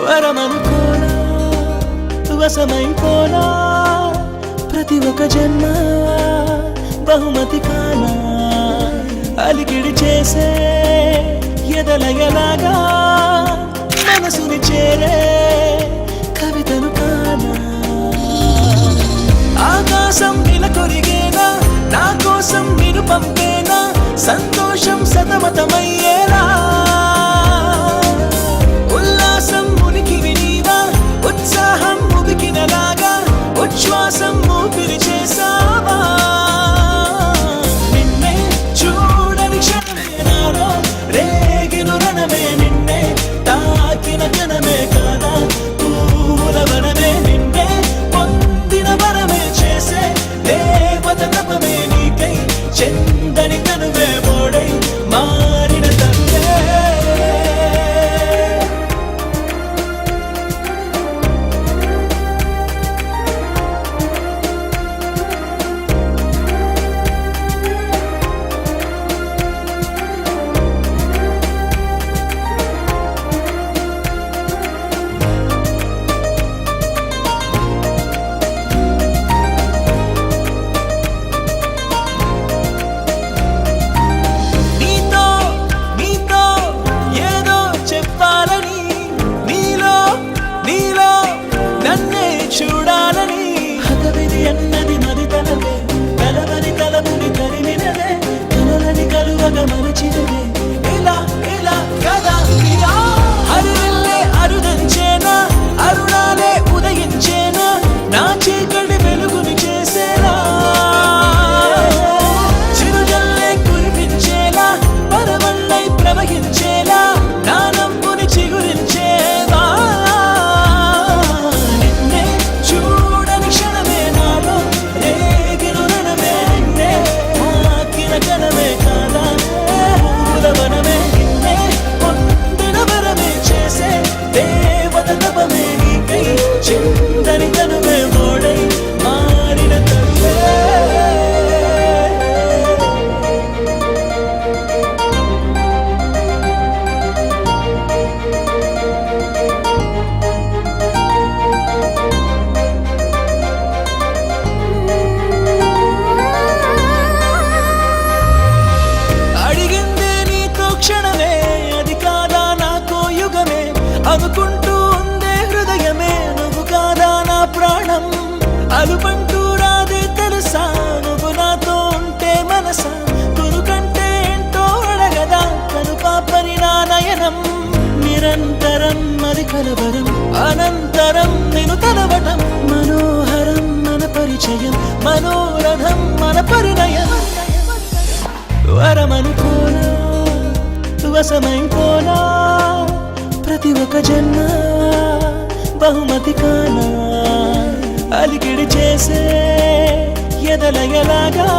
వరమనుకోనా వశమైపోనా ప్రతి ఒక్క జన్మ బహుమతి కానా అలికిడి చేసే ఎదలయలాగా మనసుని చేరే కవితను కానా ఆకాశం నిలకొరిగేనా నా కోసం నిన్ను పంపేనా సంతోషం సతమతమయ్యేలా ఉల్లాసం ఉనికివి నీవా ఉత్సాహం ఉబికినలాగా ఉచ్ఛ్వాసం ఊపిరి చేసావా నిన్నే చూడని క్షణమే నాలో రేగిను రణమే నిన్నే తాకిన కనమే కాదా పూలవనమే నిన్నే పొందిన వరమే చేసే దేవత తపమే నీకై చెందని కనువే మోడై మారిన తండ్రే చూడాలని హతవిధి అన్నది మది తలవే కలవని తలపుని తరిమినదే కలలని కలువగా మరచినదే ఇలా ఇలా కదా ఇలా హరిల్లే అరుదంచేనా అరుణాలే ఉదయించేనా నా చీకటి వెలుగుని చేసేలా చిరుజల్లే కురిపించేలా పరవళ్ళై ప్రవహించేలా నా నమ్ముని చిగురించేవా చిందని కనువే మోడై మారిన తల్లే అడిగిందే నీతో క్షణమే అది కాదా నాకో యుగమే అనుకుంటూ ఉందే హృదయమే నువ్వు కాదా నా ప్రాణం అలుపంటూ రాదే తెలుసా నువ్వు నాతో ఉంటే మనసా తురుకంటే ఏంటో అడగదా కను పాపని నా నయనం నిరంతరం మరి కలవరం అనంతరం నేను తలవటం మనోహరం మన పరిచయం మనోరథం మన పరిణయం వరమనుకోనా వశమైపోనా ప్రతి ఒక్క జన్మ బహుమతి కానా అలికిడి చేసే ఎదలయలాగా